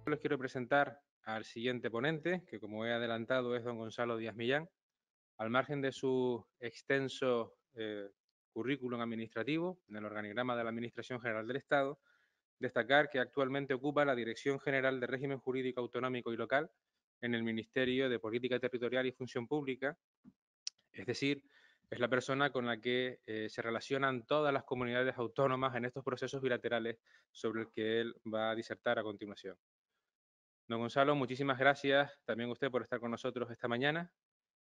Les quiero presentar al siguiente ponente, que como he adelantado es don Gonzalo Díaz Millán. Al margen de su extenso currículum administrativo en el organigrama de la Administración General del Estado, destacar que actualmente ocupa la Dirección General de Régimen Jurídico Autonómico y Local en el Ministerio de Política Territorial y Función Pública, es decir, es la persona con la que se relacionan todas las comunidades autónomas en estos procesos bilaterales sobre el que él va a disertar a continuación. Don Gonzalo, muchísimas gracias también a usted por estar con nosotros esta mañana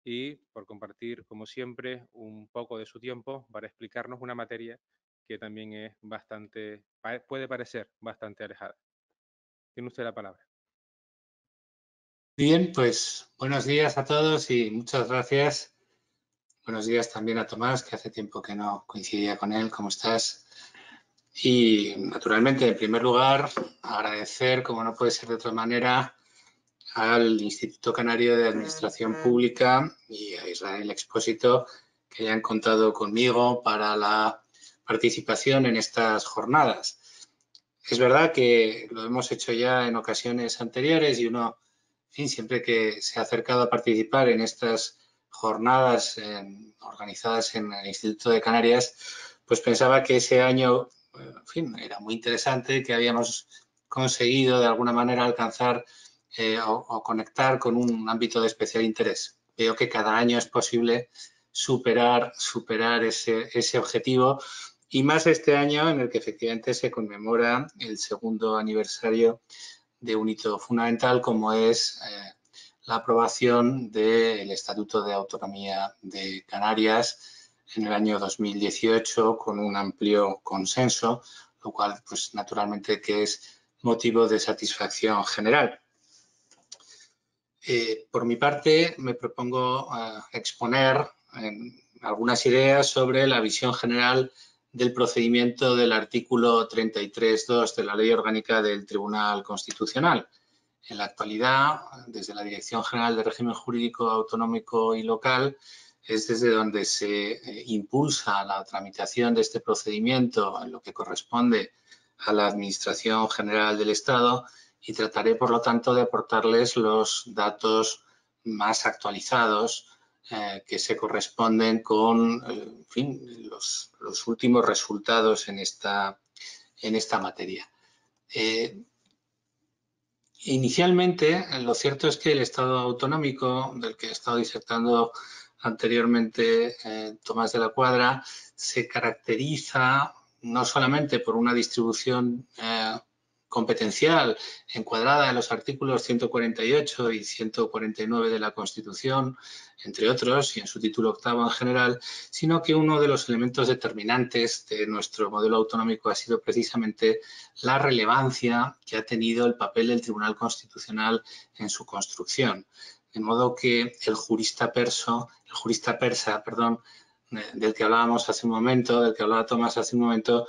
y por compartir, como siempre, un poco de su tiempo para explicarnos una materia que también es puede parecer bastante alejada. Tiene usted la palabra. Bien, pues buenos días a todos y muchas gracias. Buenos días también a Tomás, que hace tiempo que no coincidía con él. ¿Cómo estás? Y naturalmente, en primer lugar, agradecer, como no puede ser de otra manera, al Instituto Canario de Administración Pública y a Israel Expósito que hayan contado conmigo para la participación en estas jornadas. Es verdad que lo hemos hecho ya en ocasiones anteriores y uno, en fin, siempre que se ha acercado a participar en estas jornadas organizadas en el Instituto de Canarias, pues pensaba que ese año, en fin, era muy interesante, que habíamos conseguido de alguna manera alcanzar o conectar con un ámbito de especial interés. Veo que cada año es posible superar ese objetivo y más este año en el que efectivamente se conmemora el segundo aniversario de un hito fundamental como es la aprobación del Estatuto de Autonomía de Canarias en el año 2018 con un amplio consenso, lo cual pues naturalmente que es motivo de satisfacción general. Por mi parte me propongo exponer algunas ideas sobre la visión general del procedimiento del artículo 33.2 de la Ley Orgánica del Tribunal Constitucional. En la actualidad, desde la Dirección General de Régimen Jurídico Autonómico y Local, es desde donde se impulsa la tramitación de este procedimiento en lo que corresponde a la Administración General del Estado y trataré, por lo tanto, de aportarles los datos más actualizados que se corresponden con en fin, los últimos resultados en esta materia. Inicialmente, lo cierto es que el Estado autonómico, del que he estado disertando anteriormente Tomás de la Cuadra, se caracteriza no solamente por una distribución competencial encuadrada en los artículos 148 y 149 de la Constitución, entre otros, y en su título octavo en general, sino que uno de los elementos determinantes de nuestro modelo autonómico ha sido precisamente la relevancia que ha tenido el papel del Tribunal Constitucional en su construcción. De modo que el jurista persa, del que hablábamos hace un momento, del que hablaba Tomás hace un momento,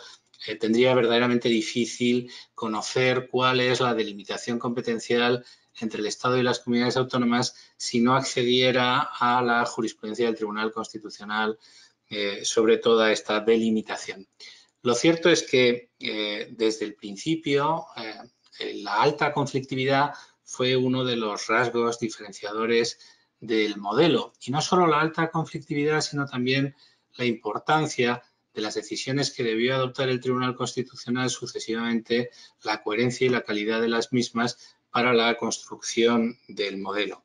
tendría verdaderamente difícil conocer cuál es la delimitación competencial entre el Estado y las comunidades autónomas si no accediera a la jurisprudencia del Tribunal Constitucional sobre toda esta delimitación. Lo cierto es que desde el principio la alta conflictividad fue uno de los rasgos diferenciadores del modelo. Y no solo la alta conflictividad, sino también la importancia de las decisiones que debió adoptar el Tribunal Constitucional sucesivamente, la coherencia y la calidad de las mismas para la construcción del modelo.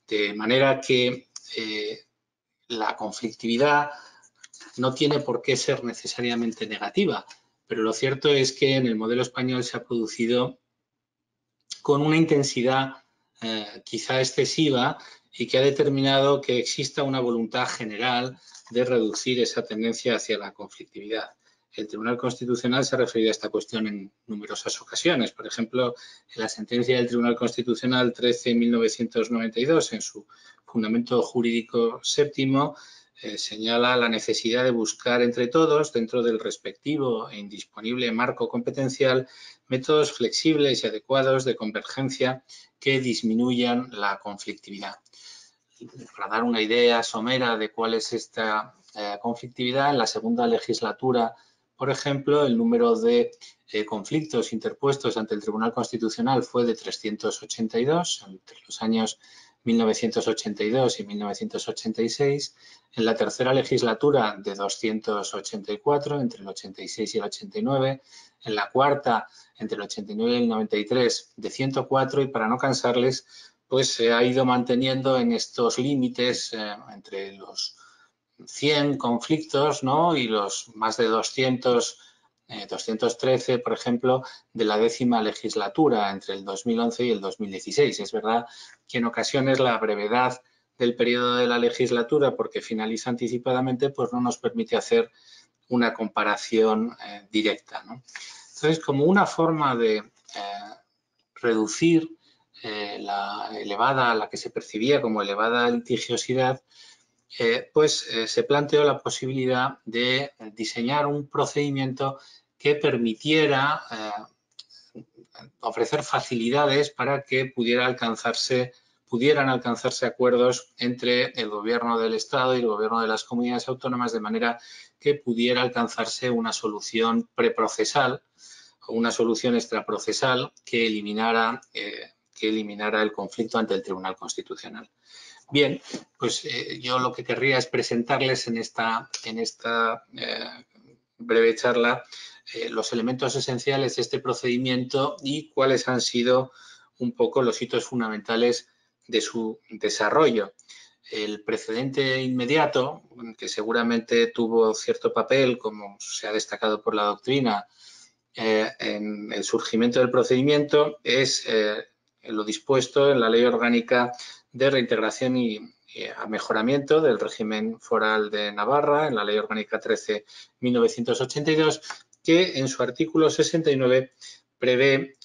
De manera que la conflictividad no tiene por qué ser necesariamente negativa, pero lo cierto es que en el modelo español se ha producido con una intensidad quizá excesiva y que ha determinado que exista una voluntad general de reducir esa tendencia hacia la conflictividad. El Tribunal Constitucional se ha referido a esta cuestión en numerosas ocasiones. Por ejemplo, en la sentencia del Tribunal Constitucional 13-1992, en su fundamento jurídico séptimo, señala la necesidad de buscar entre todos, dentro del respectivo e indisponible marco competencial, métodos flexibles y adecuados de convergencia que disminuyan la conflictividad. Para dar una idea somera de cuál es esta conflictividad, en la segunda legislatura por ejemplo, el número de conflictos interpuestos ante el Tribunal Constitucional fue de 382 entre los años 1982 y 1986. En la tercera legislatura de 284 entre el 86 y el 89. En la cuarta entre el 89 y el 93 de 104 y para no cansarles pues se ha ido manteniendo en estos límites entre los 100 conflictos, ¿no? Y los más de 213, por ejemplo, de la 10ª legislatura entre el 2011 y el 2016. Es verdad que en ocasiones la brevedad del periodo de la legislatura, porque finaliza anticipadamente, pues no nos permite hacer una comparación directa, ¿no? Entonces, como una forma de reducir la que se percibía como elevada litigiosidad, se planteó la posibilidad de diseñar un procedimiento que permitiera ofrecer facilidades para que pudieran alcanzarse acuerdos entre el Gobierno del Estado y el Gobierno de las comunidades autónomas, de manera que pudiera alcanzarse una solución preprocesal o una solución extraprocesal que eliminara el conflicto ante el Tribunal Constitucional. Bien, pues yo lo que querría es presentarles en esta breve charla los elementos esenciales de este procedimiento y cuáles han sido un poco los hitos fundamentales de su desarrollo. El precedente inmediato, que seguramente tuvo cierto papel, como se ha destacado por la doctrina, en el surgimiento del procedimiento, es lo dispuesto en la Ley Orgánica de Reintegración y Mejoramiento del Régimen Foral de Navarra, en la Ley Orgánica 13/1982, que en su artículo 69 prevé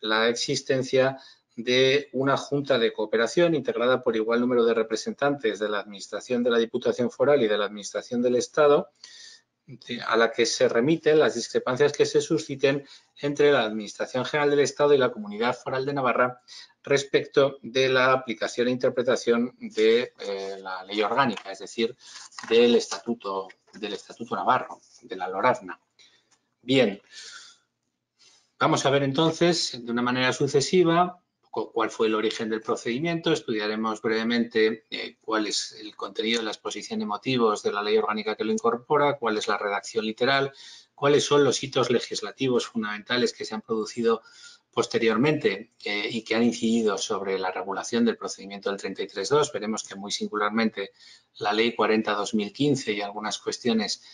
la existencia de una Junta de Cooperación integrada por igual número de representantes de la Administración de la Diputación Foral y de la Administración del Estado, a la que se remiten las discrepancias que se susciten entre la Administración General del Estado y la Comunidad Foral de Navarra respecto de la aplicación e interpretación de la ley orgánica, es decir, del Estatuto Navarro, de la LORAZNA. Bien, vamos a ver entonces de una manera sucesiva cuál fue el origen del procedimiento. Estudiaremos brevemente cuál es el contenido de la exposición de motivos de la ley orgánica que lo incorpora, cuál es la redacción literal, cuáles son los hitos legislativos fundamentales que se han producido posteriormente y que han incidido sobre la regulación del procedimiento del 33.2. Veremos que muy singularmente la ley 40/2015 y algunas cuestiones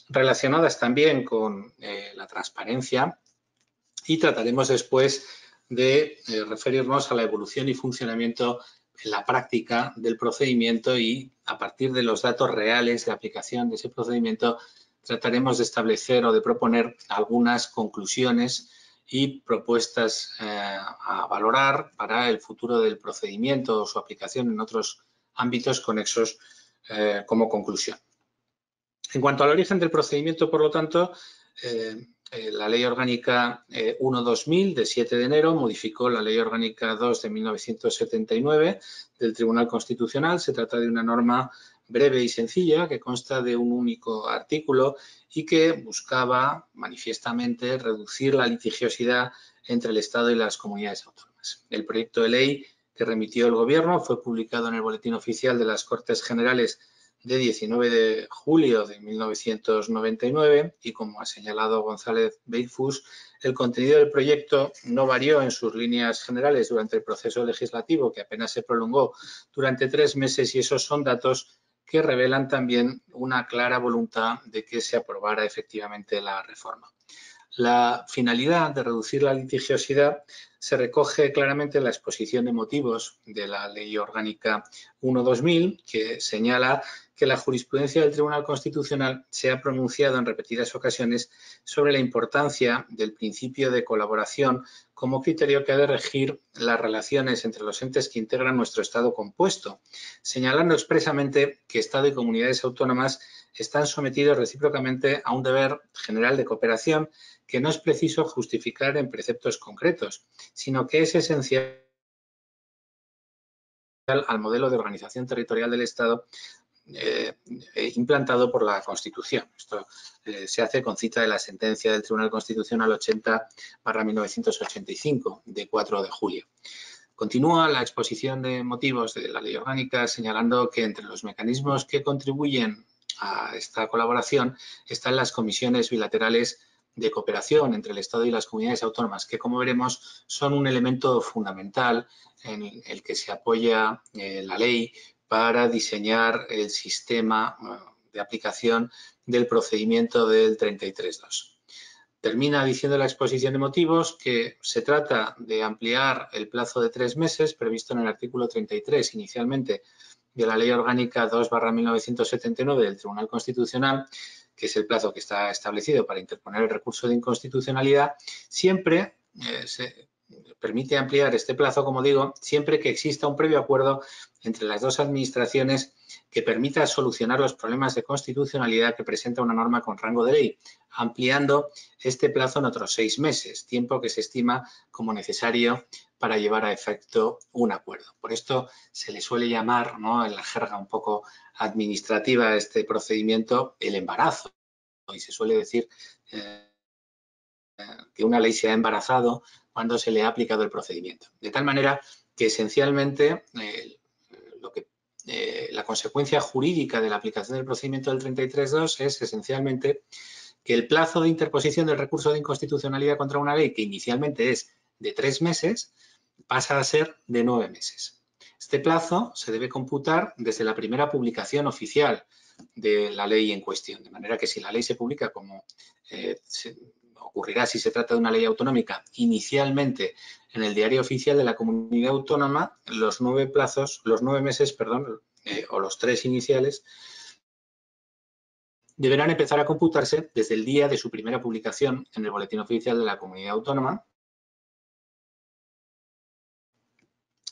relacionadas también con la transparencia, y trataremos después de referirnos a la evolución y funcionamiento en la práctica del procedimiento y a partir de los datos reales de aplicación de ese procedimiento trataremos de establecer o de proponer algunas conclusiones y propuestas a valorar para el futuro del procedimiento o su aplicación en otros ámbitos conexos como conclusión. En cuanto al origen del procedimiento, por lo tanto, la Ley Orgánica 1/2000 de 7 de enero modificó la Ley Orgánica 2 de 1979 del Tribunal Constitucional. Se trata de una norma breve y sencilla que consta de un único artículo y que buscaba manifiestamente reducir la litigiosidad entre el Estado y las comunidades autónomas. El proyecto de ley que remitió el Gobierno fue publicado en el Boletín Oficial de las Cortes Generales de 19 de julio de 1999 y, como ha señalado González Beifus, el contenido del proyecto no varió en sus líneas generales durante el proceso legislativo, que apenas se prolongó durante 3 meses, y esos son datos que revelan también una clara voluntad de que se aprobara efectivamente la reforma. La finalidad de reducir la litigiosidad se recoge claramente en la exposición de motivos de la Ley Orgánica 1/2000, que señala que la jurisprudencia del Tribunal Constitucional se ha pronunciado en repetidas ocasiones sobre la importancia del principio de colaboración como criterio que ha de regir las relaciones entre los entes que integran nuestro Estado compuesto, señalando expresamente que Estado y comunidades autónomas están sometidos recíprocamente a un deber general de cooperación que no es preciso justificar en preceptos concretos, sino que es esencial al modelo de organización territorial del Estado implantado por la Constitución. Esto se hace con cita de la sentencia del Tribunal Constitucional 80/1985 de 4 de julio. Continúa la exposición de motivos de la Ley Orgánica señalando que entre los mecanismos que contribuyen a esta colaboración están las comisiones bilaterales de cooperación entre el Estado y las comunidades autónomas, que como veremos son un elemento fundamental en el que se apoya la ley para diseñar el sistema de aplicación del procedimiento del 33.2. Termina diciendo la exposición de motivos que se trata de ampliar el plazo de 3 meses previsto en el artículo 33 inicialmente de la Ley Orgánica 2/1979 del Tribunal Constitucional, que es el plazo que está establecido para interponer el recurso de inconstitucionalidad, siempre se permite ampliar este plazo, como digo, siempre que exista un previo acuerdo entre las dos administraciones que permita solucionar los problemas de constitucionalidad que presenta una norma con rango de ley, ampliando este plazo en otros 6 meses, tiempo que se estima como necesario para llevar a efecto un acuerdo. Por esto se le suele llamar, ¿no?, en la jerga un poco administrativa a este procedimiento el embarazo. Y se suele decir que una ley se ha embarazado cuando se le ha aplicado el procedimiento. De tal manera que esencialmente la consecuencia jurídica de la aplicación del procedimiento del 33.2 es esencialmente que el plazo de interposición del recurso de inconstitucionalidad contra una ley, que inicialmente es de 3 meses, pasa a ser de 9 meses. Este plazo se debe computar desde la primera publicación oficial de la ley en cuestión, de manera que si la ley se publica como ocurrirá si se trata de una ley autonómica inicialmente en el diario oficial de la comunidad autónoma, los 9 meses, o los 3 iniciales, deberán empezar a computarse desde el día de su primera publicación en el Boletín Oficial de la Comunidad Autónoma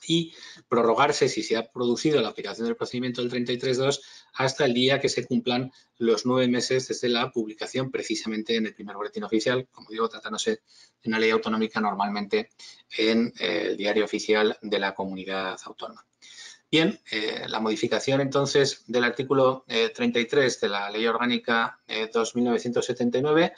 y prorrogarse si se ha producido la aplicación del procedimiento del 33.2 hasta el día que se cumplan los 9 meses desde la publicación precisamente en el primer boletín oficial, como digo, tratándose de una ley autonómica normalmente en el diario oficial de la comunidad autónoma. Bien, la modificación entonces del artículo 33 de la Ley Orgánica 2/1979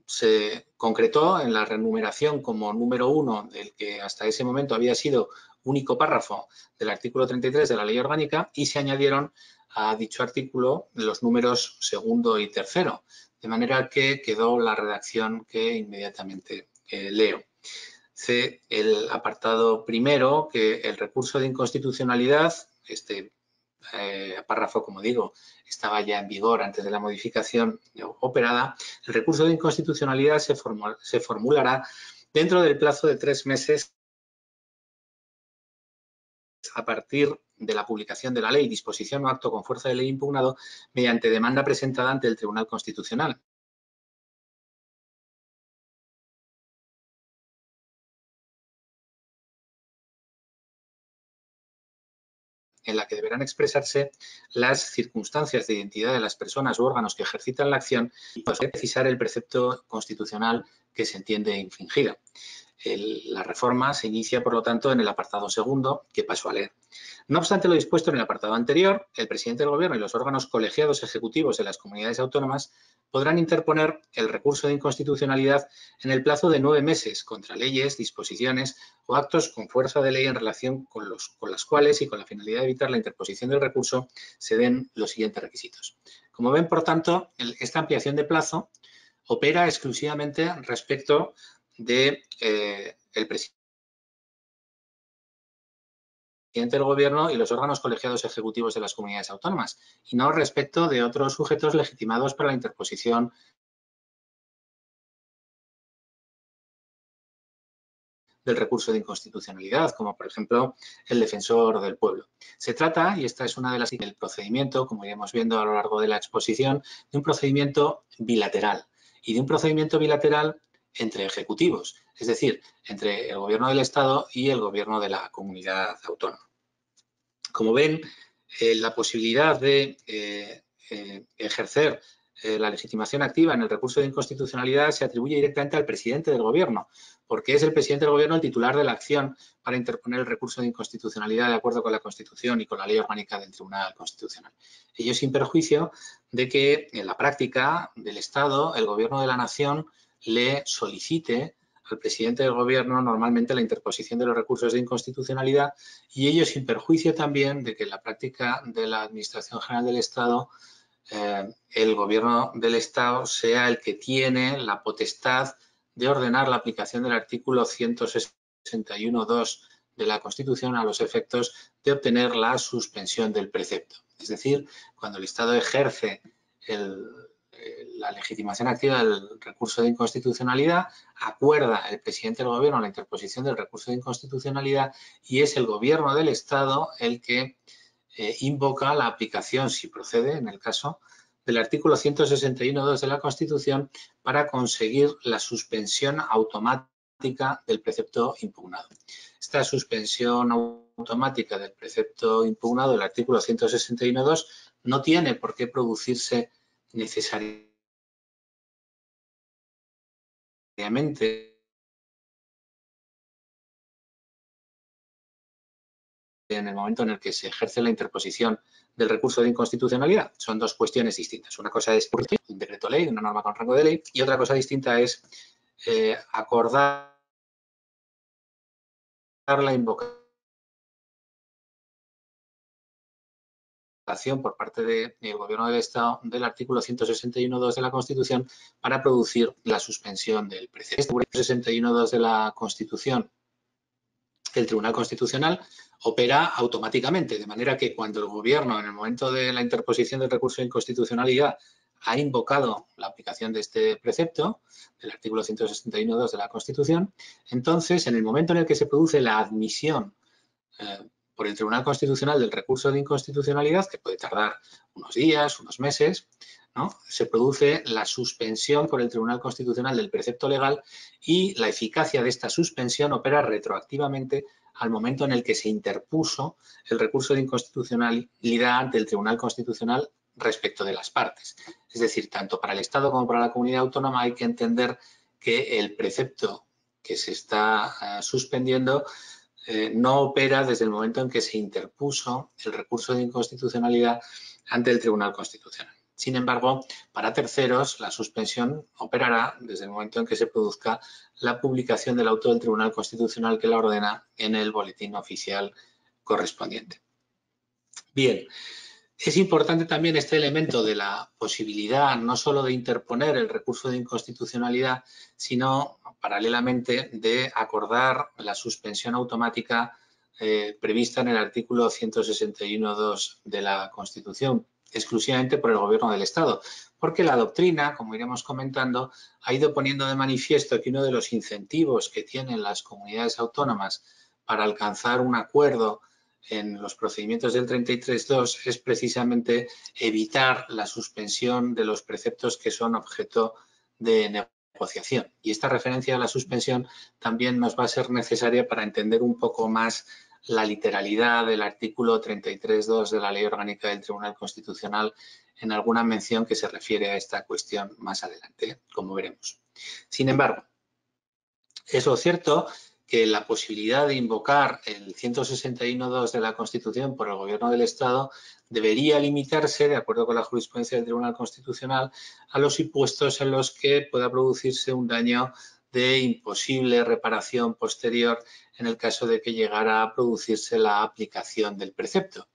se concretó en la renumeración como número 1 del que hasta ese momento había sido único párrafo del artículo 33 de la Ley Orgánica y se añadieron a dicho artículo los números 2º y 3º, de manera que quedó la redacción que inmediatamente leo. C, el apartado primero, que el recurso de inconstitucionalidad, este párrafo, como digo, estaba ya en vigor antes de la modificación operada, el recurso de inconstitucionalidad se formulará dentro del plazo de 3 meses a partir de la publicación de la ley, disposición o acto con fuerza de ley impugnado mediante demanda presentada ante el Tribunal Constitucional. En la que deberán expresarse las circunstancias de identidad de las personas u órganos que ejercitan la acción y precisar el precepto constitucional que se entiende infringido. La reforma se inicia, por lo tanto, en el apartado 2º, que paso a leer. No obstante lo dispuesto en el apartado anterior, el presidente del Gobierno y los órganos colegiados ejecutivos de las comunidades autónomas podrán interponer el recurso de inconstitucionalidad en el plazo de 9 meses contra leyes, disposiciones o actos con fuerza de ley en relación con las cuales y con la finalidad de evitar la interposición del recurso se den los siguientes requisitos. Como ven, por tanto, esta ampliación de plazo opera exclusivamente respecto del presidente del Gobierno y los órganos colegiados ejecutivos de las comunidades autónomas y no respecto de otros sujetos legitimados para la interposición del recurso de inconstitucionalidad, como por ejemplo el defensor del pueblo. Se trata, y esta es una de las del procedimiento, como iremos viendo a lo largo de la exposición, de un procedimiento bilateral y de un procedimiento bilateral entre ejecutivos, es decir, entre el Gobierno del Estado y el Gobierno de la comunidad autónoma. Como ven, la posibilidad de ejercer la legitimación activa en el recurso de inconstitucionalidad se atribuye directamente al presidente del Gobierno, porque es el presidente del Gobierno el titular de la acción para interponer el recurso de inconstitucionalidad de acuerdo con la Constitución y con la ley orgánica del Tribunal Constitucional. Ello sin perjuicio de que en la práctica del Estado, el Gobierno de la Nación le solicite al presidente del Gobierno normalmente la interposición de los recursos de inconstitucionalidad, y ello sin perjuicio también de que en la práctica de la Administración General del Estado el Gobierno del Estado sea el que tiene la potestad de ordenar la aplicación del artículo 161.2 de la Constitución a los efectos de obtener la suspensión del precepto. Es decir, cuando el Estado ejerce la legitimación activa del recurso de inconstitucionalidad, acuerda el presidente del Gobierno la interposición del recurso de inconstitucionalidad y es el Gobierno del Estado el que invoca la aplicación, si procede en el caso, del artículo 161.2 de la Constitución para conseguir la suspensión automática del precepto impugnado. Esta suspensión automática del precepto impugnado, el artículo 161.2, no tiene por qué producirse necesariamente en el momento en el que se ejerce la interposición del recurso de inconstitucionalidad. Son dos cuestiones distintas. Una cosa es un decreto ley, una norma con rango de ley, y otra cosa distinta es acordar la invocación por parte del Gobierno del Estado del artículo 161.2 de la Constitución para producir la suspensión del precepto. Este 161.2 de la Constitución, el Tribunal Constitucional opera automáticamente, de manera que cuando el Gobierno, en el momento de la interposición del recurso de inconstitucionalidad, ha invocado la aplicación de este precepto, del artículo 161.2 de la Constitución, entonces, en el momento en el que se produce la admisión por el Tribunal Constitucional del recurso de inconstitucionalidad, que puede tardar unos días, unos meses, ¿no? Se produce la suspensión por el Tribunal Constitucional del precepto legal y la eficacia de esta suspensión opera retroactivamente al momento en el que se interpuso el recurso de inconstitucionalidad ante el Tribunal Constitucional respecto de las partes. Es decir, tanto para el Estado como para la comunidad autónoma hay que entender que el precepto que se está suspendiendo no opera desde el momento en que se interpuso el recurso de inconstitucionalidad ante el Tribunal Constitucional. Sin embargo, para terceros, la suspensión operará desde el momento en que se produzca la publicación del auto del Tribunal Constitucional que la ordena en el boletín oficial correspondiente. Bien, es importante también este elemento de la posibilidad no solo de interponer el recurso de inconstitucionalidad, sino paralelamente de acordar la suspensión automática prevista en el artículo 161.2 de la Constitución, exclusivamente por el Gobierno del Estado, porque la doctrina, como iremos comentando, ha ido poniendo de manifiesto que uno de los incentivos que tienen las comunidades autónomas para alcanzar un acuerdo en los procedimientos del 33.2 es precisamente evitar la suspensión de los preceptos que son objeto de negociación. Y esta referencia a la suspensión también nos va a ser necesaria para entender un poco más la literalidad del artículo 33.2 de la Ley Orgánica del Tribunal Constitucional en alguna mención que se refiere a esta cuestión más adelante, como veremos. Sin embargo, es lo cierto que la posibilidad de invocar el 161.2 de la Constitución por el Gobierno del Estado debería limitarse, de acuerdo con la jurisprudencia del Tribunal Constitucional, a los supuestos en los que pueda producirse un daño de imposible reparación posterior en el caso de que llegara a producirse la aplicación del precepto.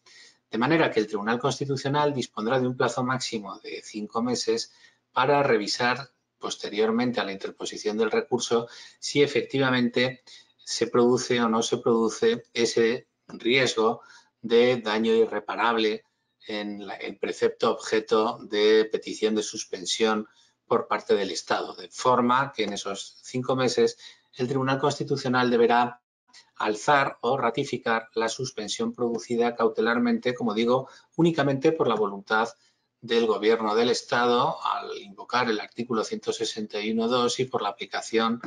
De manera que el Tribunal Constitucional dispondrá de un plazo máximo de 5 meses para revisar posteriormente a la interposición del recurso si efectivamente se produce o no se produce ese riesgo de daño irreparable en el precepto objeto de petición de suspensión por parte del Estado, de forma que en esos 5 meses el Tribunal Constitucional deberá alzar o ratificar la suspensión producida cautelarmente, como digo, únicamente por la voluntad del Gobierno del Estado al invocar el artículo 161.2 y por la aplicación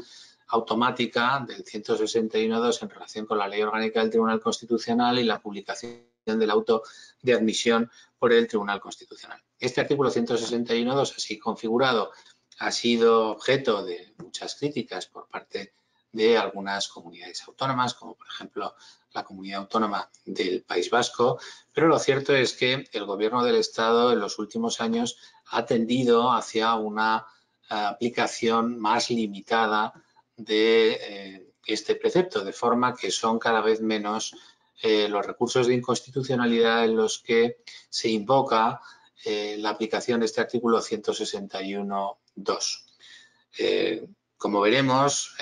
automática del 161.2 en relación con la Ley Orgánica del Tribunal Constitucional y la publicación del auto de admisión por el Tribunal Constitucional. Este artículo 161.2, así configurado, ha sido objeto de muchas críticas por parte de algunas comunidades autónomas, como por ejemplo la Comunidad Autónoma del País Vasco, pero lo cierto es que el Gobierno del Estado en los últimos años ha tendido hacia una aplicación más limitada de este precepto, de forma que son cada vez menos los recursos de inconstitucionalidad en los que se invoca la aplicación de este artículo 161.2. Como veremos,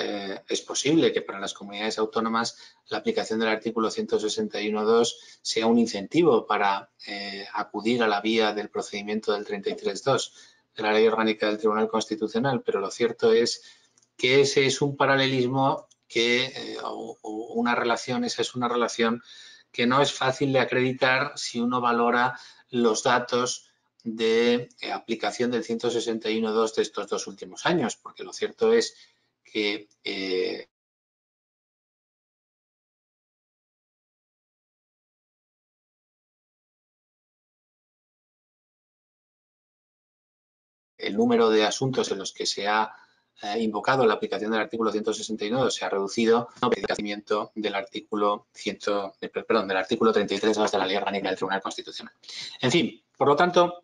es posible que para las comunidades autónomas la aplicación del artículo 161.2 sea un incentivo para acudir a la vía del procedimiento del 33.2 de la Ley Orgánica del Tribunal Constitucional, pero lo cierto es que ese es un paralelismo o una relación, esa es una relación que no es fácil de acreditar si uno valora los datos de aplicación del 161.2 de estos dos últimos años, porque lo cierto es que el número de asuntos en los que se ha invocado la aplicación del artículo 161 se ha reducido al obedecimiento del artículo 33.2 de la Ley Orgánica del Tribunal Constitucional. En fin, por lo tanto,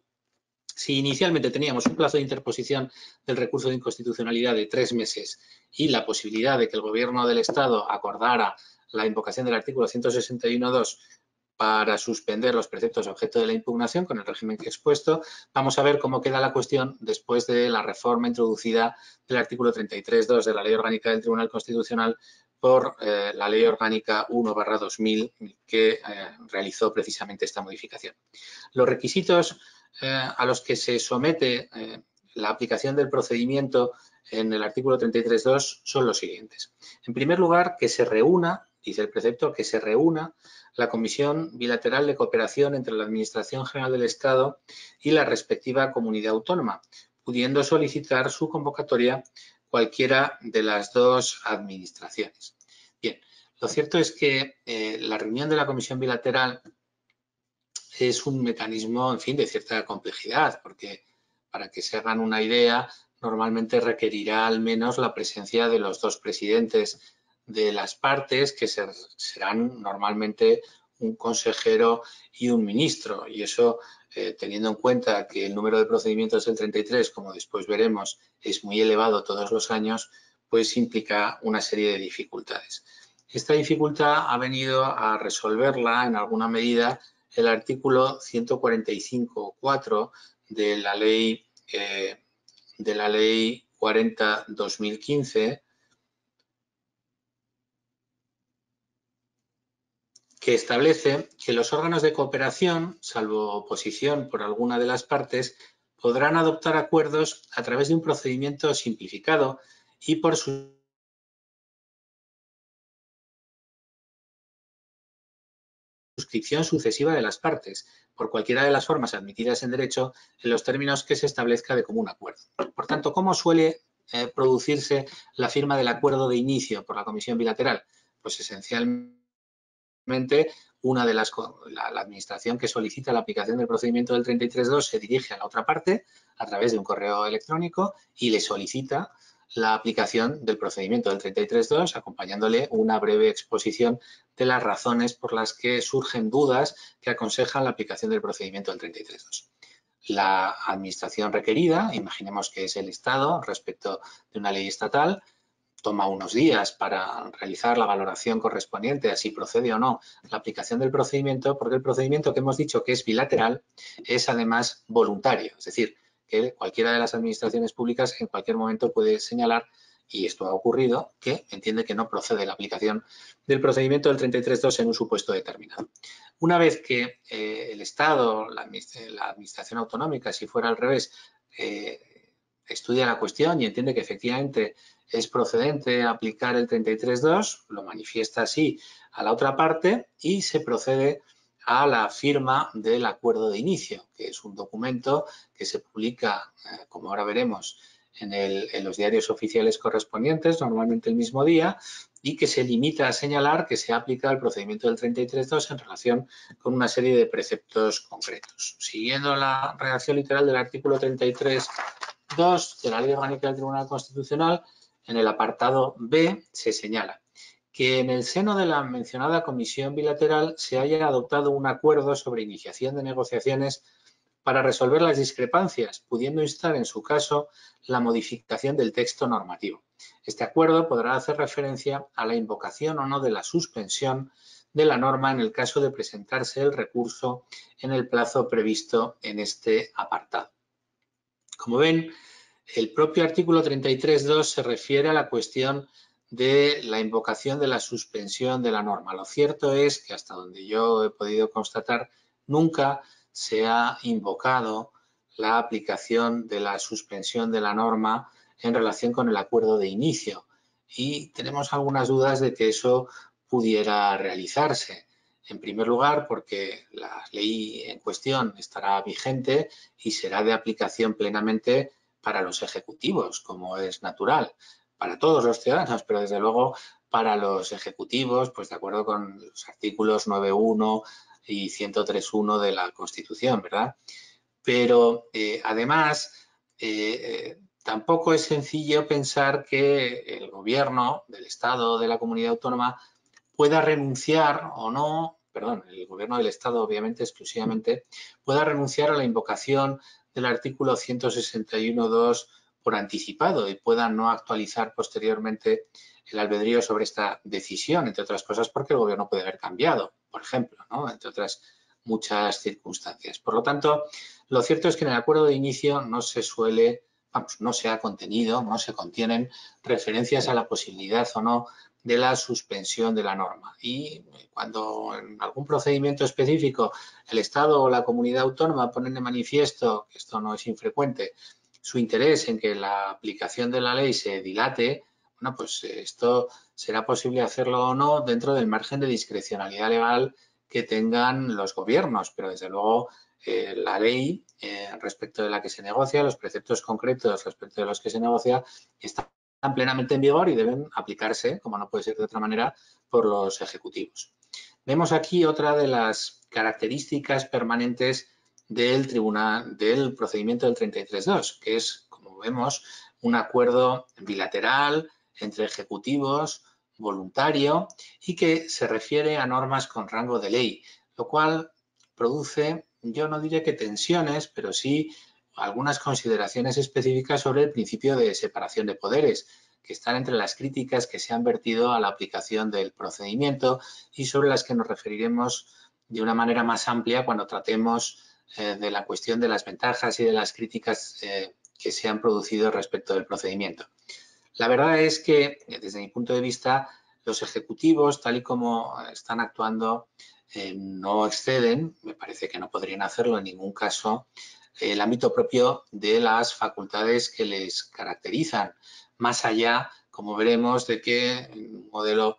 si inicialmente teníamos un plazo de interposición del recurso de inconstitucionalidad de 3 meses y la posibilidad de que el Gobierno del Estado acordara la invocación del artículo 161.2 para suspender los preceptos objeto de la impugnación con el régimen que he expuesto, vamos a ver cómo queda la cuestión después de la reforma introducida del artículo 33.2 de la Ley Orgánica del Tribunal Constitucional por la Ley Orgánica 1/2000 que realizó precisamente esta modificación. Los requisitos a los que se somete la aplicación del procedimiento en el artículo 33.2 son los siguientes. En primer lugar, que se reúna, dice el precepto, que se reúna la Comisión Bilateral de Cooperación entre la Administración General del Estado y la respectiva comunidad autónoma, pudiendo solicitar su convocatoria cualquiera de las dos administraciones. Bien, lo cierto es que la reunión de la Comisión Bilateral es un mecanismo, en fin, de cierta complejidad, porque para que se hagan una idea, normalmente requerirá al menos la presencia de los dos presidentes de las partes, que serán normalmente un consejero y un ministro. Y eso, teniendo en cuenta que el número de procedimientos del 33, como después veremos, es muy elevado todos los años, pues implica una serie de dificultades. Esta dificultad ha venido a resolverla en alguna medida el artículo 145.4 de la Ley 40/2015, que establece que los órganos de cooperación, salvo oposición por alguna de las partes, podrán adoptar acuerdos a través de un procedimiento simplificado y por suscripción sucesiva de las partes, por cualquiera de las formas admitidas en derecho en los términos que se establezca de común acuerdo. Por tanto, ¿cómo suele producirse la firma del acuerdo de inicio por la Comisión Bilateral? Pues esencialmente la administración que solicita la aplicación del procedimiento del 33.2 se dirige a la otra parte a través de un correo electrónico y le solicita la aplicación del procedimiento del 33.2, acompañándole una breve exposición de las razones por las que surgen dudas que aconsejan la aplicación del procedimiento del 33.2. La administración requerida, imaginemos que es el Estado respecto de una ley estatal, toma unos días para realizar la valoración correspondiente a si procede o no la aplicación del procedimiento, porque el procedimiento que hemos dicho que es bilateral es además voluntario, es decir, que cualquiera de las administraciones públicas en cualquier momento puede señalar, y esto ha ocurrido, que entiende que no procede la aplicación del procedimiento del 33.2 en un supuesto determinado. Una vez que el Estado, la administración autonómica, si fuera al revés, estudia la cuestión y entiende que efectivamente es procedente aplicar el 33.2, lo manifiesta así a la otra parte y se procede a la firma del acuerdo de inicio, que es un documento que se publica, como ahora veremos, en los diarios oficiales correspondientes, normalmente el mismo día, y que se limita a señalar que se aplica el procedimiento del 33.2 en relación con una serie de preceptos concretos. Siguiendo la redacción literal del artículo 33.2 de la Ley Orgánica del Tribunal Constitucional, en el apartado B se señala que en el seno de la mencionada comisión bilateral se haya adoptado un acuerdo sobre iniciación de negociaciones para resolver las discrepancias, pudiendo instar en su caso la modificación del texto normativo. Este acuerdo podrá hacer referencia a la invocación o no de la suspensión de la norma en el caso de presentarse el recurso en el plazo previsto en este apartado. Como ven, el propio artículo 33.2 se refiere a la cuestión de la invocación de la suspensión de la norma. Lo cierto es que hasta donde yo he podido constatar, nunca se ha invocado la aplicación de la suspensión de la norma en relación con el acuerdo de inicio y tenemos algunas dudas de que eso pudiera realizarse. En primer lugar, porque la ley en cuestión estará vigente y será de aplicación plenamente para los ejecutivos, como es natural, para todos los ciudadanos, pero desde luego para los ejecutivos, pues de acuerdo con los artículos 9.1 y 103.1 de la Constitución, ¿verdad? Pero además, tampoco es sencillo pensar que el gobierno del Estado o de la comunidad autónoma pueda renunciar o no, perdón, el gobierno del Estado obviamente exclusivamente, pueda renunciar a la invocación del artículo 161.2 por anticipado y pueda no actualizar posteriormente el albedrío sobre esta decisión, entre otras cosas porque el gobierno puede haber cambiado, por ejemplo, ¿no? Entre otras muchas circunstancias. Por lo tanto, lo cierto es que en el acuerdo de inicio no se suele, vamos, no se ha contenido, no se contienen referencias a la posibilidad o no de la suspensión de la norma. Y cuando en algún procedimiento específico el Estado o la comunidad autónoma ponen de manifiesto, que esto no es infrecuente, su interés en que la aplicación de la ley se dilate, bueno, pues esto será posible hacerlo o no dentro del margen de discrecionalidad legal que tengan los gobiernos, pero desde luego la ley respecto de la que se negocia, los preceptos concretos respecto de los que se negocia, están plenamente en vigor y deben aplicarse, como no puede ser de otra manera, por los ejecutivos. Vemos aquí otra de las características permanentes del procedimiento del 33.2, que es, como vemos, un acuerdo bilateral entre ejecutivos, voluntario y que se refiere a normas con rango de ley, lo cual produce, yo no diré que tensiones, pero sí algunas consideraciones específicas sobre el principio de separación de poderes, que están entre las críticas que se han vertido a la aplicación del procedimiento y sobre las que nos referiremos de una manera más amplia cuando tratemos de la cuestión de las ventajas y de las críticas que se han producido respecto del procedimiento. La verdad es que, desde mi punto de vista, los ejecutivos, tal y como están actuando, no exceden, me parece que no podrían hacerlo en ningún caso, el ámbito propio de las facultades que les caracterizan, más allá, como veremos, de que un modelo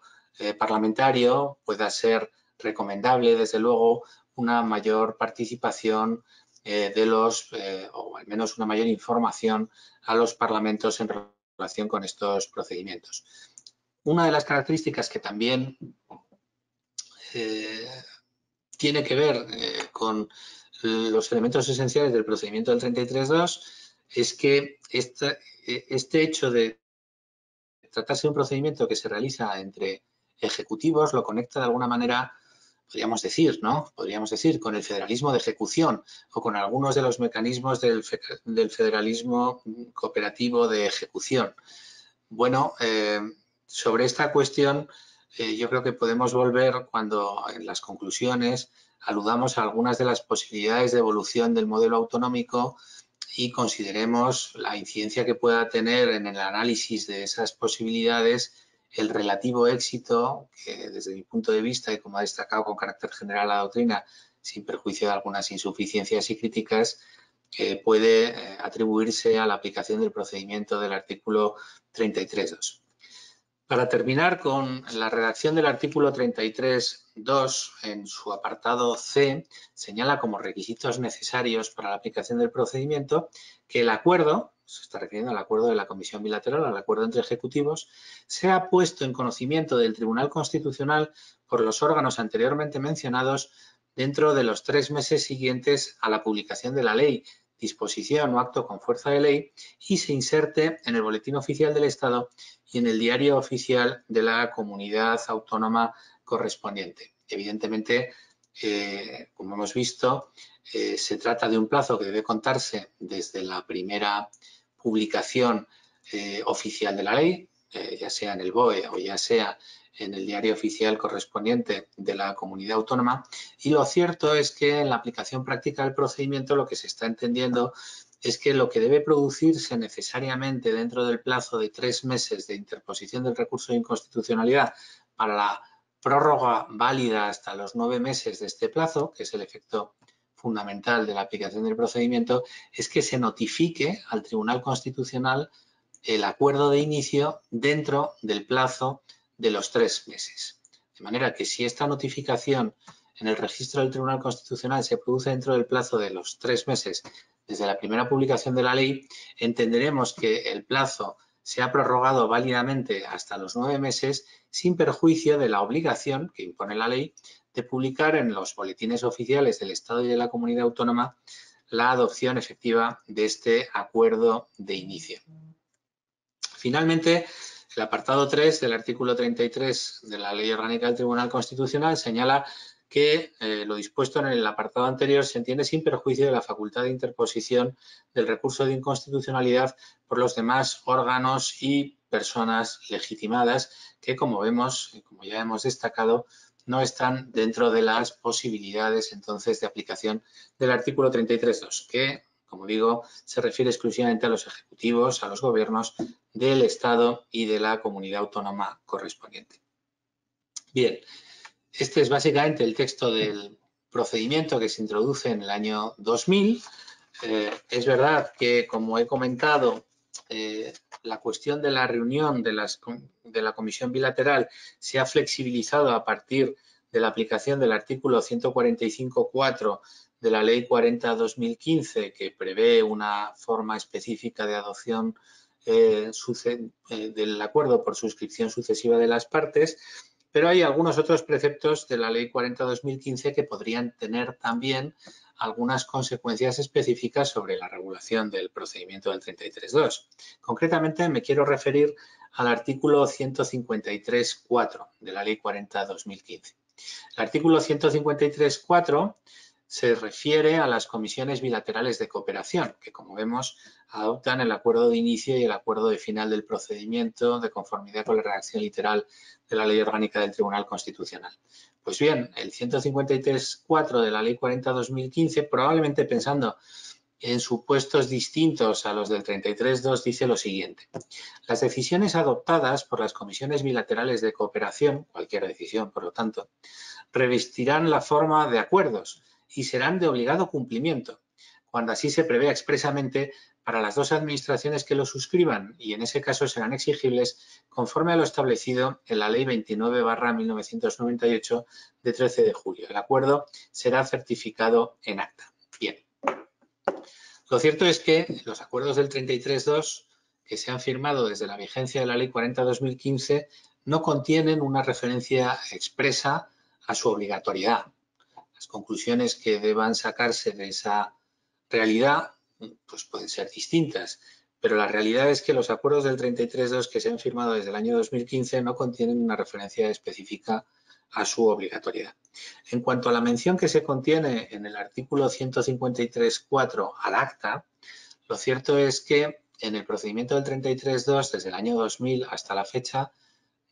parlamentario pueda ser recomendable, desde luego, una mayor participación de los, o al menos una mayor información a los parlamentos en relación con estos procedimientos. Una de las características que también tiene que ver con los elementos esenciales del procedimiento del 33.2 es que este hecho de tratarse de un procedimiento que se realiza entre ejecutivos lo conecta de alguna manera, podríamos decir, ¿no? Podríamos decir con el federalismo de ejecución o con algunos de los mecanismos del federalismo cooperativo de ejecución. Bueno, sobre esta cuestión yo creo que podemos volver cuando en las conclusiones aludamos a algunas de las posibilidades de evolución del modelo autonómico y consideremos la incidencia que pueda tener en el análisis de esas posibilidades el relativo éxito que desde mi punto de vista y como ha destacado con carácter general la doctrina, sin perjuicio de algunas insuficiencias y críticas, puede atribuirse a la aplicación del procedimiento del artículo 33.2. Para terminar con la redacción del artículo 33.2, en su apartado C, señala como requisitos necesarios para la aplicación del procedimiento que el acuerdo se está refiriendo al acuerdo de la Comisión Bilateral, al acuerdo entre ejecutivos, sea puesto en conocimiento del Tribunal Constitucional por los órganos anteriormente mencionados dentro de los 3 meses siguientes a la publicación de la ley, disposición o acto con fuerza de ley, y se inserte en el Boletín Oficial del Estado y en el Diario Oficial de la Comunidad Autónoma correspondiente. Evidentemente, como hemos visto, se trata de un plazo que debe contarse desde la primera publicación oficial de la ley, ya sea en el BOE o ya sea en el diario oficial correspondiente de la comunidad autónoma. Y lo cierto es que en la aplicación práctica del procedimiento lo que se está entendiendo es que lo que debe producirse necesariamente dentro del plazo de 3 meses de interposición del recurso de inconstitucionalidad para la prórroga válida hasta los 9 meses de este plazo, que es el efecto fundamental de la aplicación del procedimiento, es que se notifique al Tribunal Constitucional el acuerdo de inicio dentro del plazo de los 3 meses. De manera que si esta notificación en el registro del Tribunal Constitucional se produce dentro del plazo de los 3 meses desde la primera publicación de la ley, entenderemos que el plazo se ha prorrogado válidamente hasta los 9 meses sin perjuicio de la obligación que impone la ley de publicar en los boletines oficiales del Estado y de la Comunidad Autónoma la adopción efectiva de este acuerdo de inicio. Finalmente, el apartado 3 del artículo 33 de la Ley Orgánica del Tribunal Constitucional señala que lo dispuesto en el apartado anterior se entiende sin perjuicio de la facultad de interposición del recurso de inconstitucionalidad por los demás órganos y personas legitimadas que, como vemos y como ya hemos destacado, no están dentro de las posibilidades entonces de aplicación del artículo 33.2, que, como digo, se refiere exclusivamente a los ejecutivos, a los gobiernos del Estado y de la comunidad autónoma correspondiente. Bien, este es básicamente el texto del procedimiento que se introduce en el año 2000. Es verdad que, como he comentado, la cuestión de la reunión de la Comisión Bilateral se ha flexibilizado a partir de la aplicación del artículo 145.4 de la Ley 40/2015, que prevé una forma específica de adopción del acuerdo por suscripción sucesiva de las partes, pero hay algunos otros preceptos de la Ley 40/2015 que podrían tener también algunas consecuencias específicas sobre la regulación del procedimiento del 33.2. Concretamente, me quiero referir al artículo 153.4 de la Ley 40/2015. El artículo 153.4 se refiere a las comisiones bilaterales de cooperación, que, como vemos, adoptan el acuerdo de inicio y el acuerdo de final del procedimiento de conformidad con la redacción literal de la Ley Orgánica del Tribunal Constitucional. Pues bien, el 153.4 de la Ley 40/2015, probablemente pensando en supuestos distintos a los del 33.2, dice lo siguiente: las decisiones adoptadas por las comisiones bilaterales de cooperación, cualquier decisión, por lo tanto, revestirán la forma de acuerdos y serán de obligado cumplimiento, cuando así se prevé expresamente para las dos administraciones que lo suscriban, y en ese caso serán exigibles conforme a lo establecido en la Ley 29/1998 de 13 de julio. El acuerdo será certificado en acta. Bien. Lo cierto es que los acuerdos del 33.2 que se han firmado desde la vigencia de la Ley 40/2015 no contienen una referencia expresa a su obligatoriedad. Las conclusiones que deban sacarse de esa realidad pues pueden ser distintas, pero la realidad es que los acuerdos del 33.2 que se han firmado desde el año 2015 no contienen una referencia específica a su obligatoriedad. En cuanto a la mención que se contiene en el artículo 153.4 al acta, lo cierto es que en el procedimiento del 33.2 desde el año 2000 hasta la fecha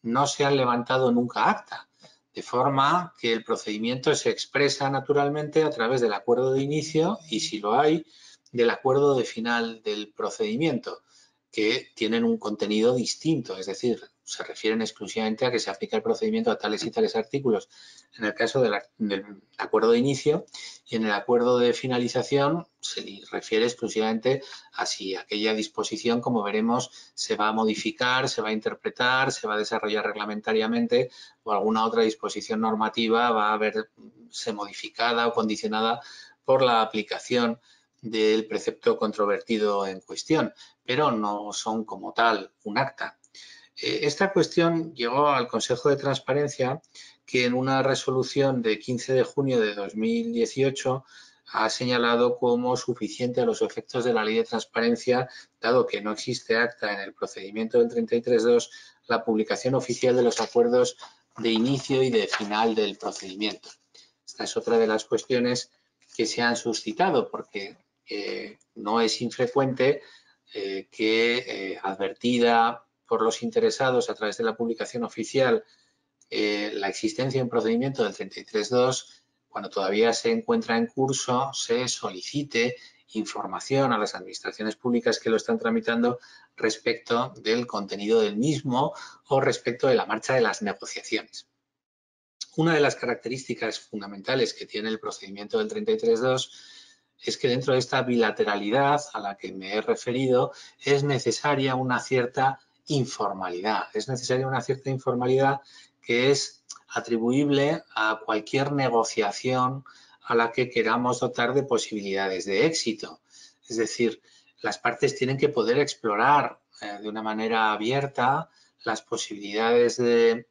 no se han levantado nunca acta, de forma que el procedimiento se expresa naturalmente a través del acuerdo de inicio y, si lo hay, del acuerdo de final del procedimiento, que tienen un contenido distinto, es decir, se refieren exclusivamente a que se aplica el procedimiento a tales y tales artículos en el caso del acuerdo de inicio, y en el acuerdo de finalización se refiere exclusivamente a si aquella disposición, como veremos, se va a modificar, se va a interpretar, se va a desarrollar reglamentariamente, o alguna otra disposición normativa va a verse modificada o condicionada por la aplicación del precepto controvertido en cuestión. pero no son como tal un acta. Esta cuestión llegó al Consejo de Transparencia, que en una resolución de 15 de junio de 2018 ha señalado como suficiente a los efectos de la Ley de Transparencia, dado que no existe acta en el procedimiento del 33.2, la publicación oficial de los acuerdos de inicio y de final del procedimiento. Esta es otra de las cuestiones que se han suscitado, porque no es infrecuente que advertida por los interesados a través de la publicación oficial la existencia de un procedimiento del 33.2, cuando todavía se encuentra en curso, se solicite información a las administraciones públicas que lo están tramitando respecto del contenido del mismo o respecto de la marcha de las negociaciones. Una de las características fundamentales que tiene el procedimiento del 33.2 es que dentro de esta bilateralidad a la que me he referido es necesaria una cierta informalidad. Es necesaria una cierta informalidad que es atribuible a cualquier negociación a la que queramos dotar de posibilidades de éxito. Es decir, las partes tienen que poder explorar de una manera abierta las posibilidades de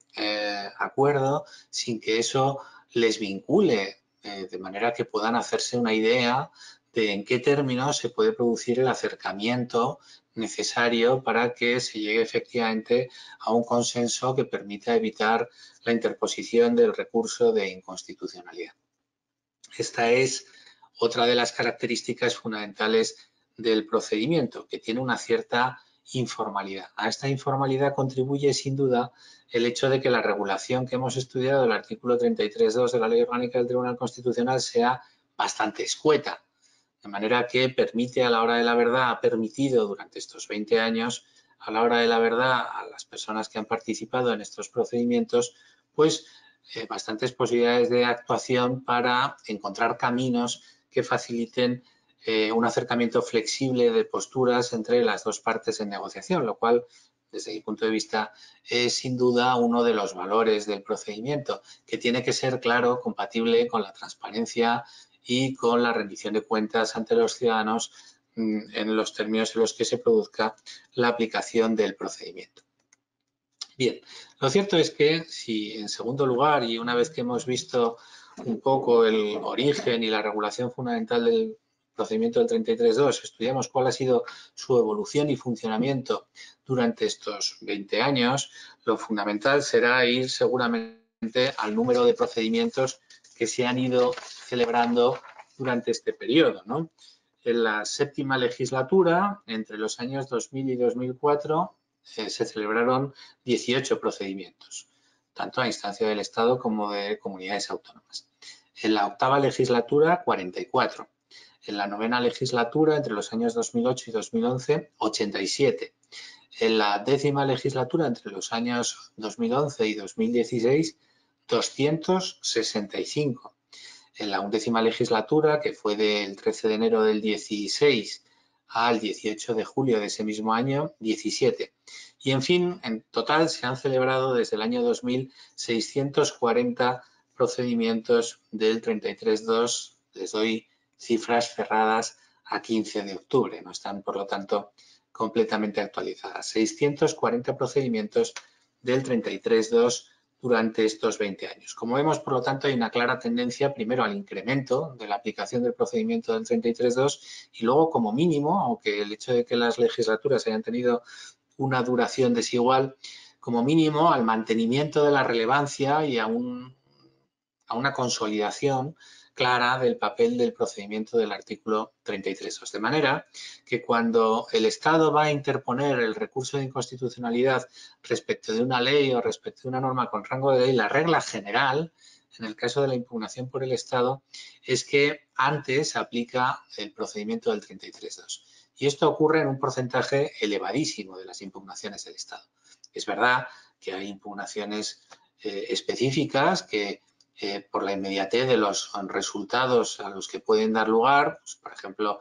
acuerdo sin que eso les vincule, de manera que puedan hacerse una idea de en qué términos se puede producir el acercamiento necesario para que se llegue efectivamente a un consenso que permita evitar la interposición del recurso de inconstitucionalidad. Esta es otra de las características fundamentales del procedimiento, que tiene una cierta informalidad. A esta informalidad contribuye sin duda el hecho de que la regulación que hemos estudiado, el artículo 33.2 de la Ley Orgánica del Tribunal Constitucional, sea bastante escueta, de manera que permite a la hora de la verdad, ha permitido durante estos 20 años, a la hora de la verdad, a las personas que han participado en estos procedimientos, pues bastantes posibilidades de actuación para encontrar caminos que faciliten un acercamiento flexible de posturas entre las dos partes en negociación, lo cual, desde mi punto de vista, es sin duda uno de los valores del procedimiento, que tiene que ser claro, compatible con la transparencia y con la rendición de cuentas ante los ciudadanos en los términos en los que se produzca la aplicación del procedimiento. Bien, lo cierto es que si en segundo lugar, y una vez que hemos visto un poco el origen y la regulación fundamental del procedimiento del 33.2, estudiamos cuál ha sido su evolución y funcionamiento durante estos 20 años, lo fundamental será ir seguramente al número de procedimientos que se han ido celebrando durante este periodo, ¿no? En la séptima legislatura, entre los años 2000 y 2004, se celebraron 18 procedimientos, tanto a instancia del Estado como de comunidades autónomas. En la octava legislatura, 44. En la novena legislatura, entre los años 2008 y 2011, 87. En la décima legislatura, entre los años 2011 y 2016, 265. En la undécima legislatura, que fue del 13 de enero del 16 al 18 de julio de ese mismo año, 17. Y, en fin, en total se han celebrado desde el año 2000 640 procedimientos del 33.2. Les doy cifras cerradas a 15 de octubre. No están, por lo tanto, completamente actualizadas. 640 procedimientos del 33.2 durante estos 20 años. Como vemos, por lo tanto, hay una clara tendencia primero al incremento de la aplicación del procedimiento del 33.2 y luego, como mínimo, aunque el hecho de que las legislaturas hayan tenido una duración desigual, como mínimo al mantenimiento de la relevancia y a una consolidación clara del papel del procedimiento del artículo 33.2. De manera que cuando el Estado va a interponer el recurso de inconstitucionalidad respecto de una ley o respecto de una norma con rango de ley, la regla general, en el caso de la impugnación por el Estado, es que antes se aplica el procedimiento del 33.2. Y esto ocurre en un porcentaje elevadísimo de las impugnaciones del Estado. Es verdad que hay impugnaciones específicas que por la inmediatez de los resultados a los que pueden dar lugar, pues, por ejemplo,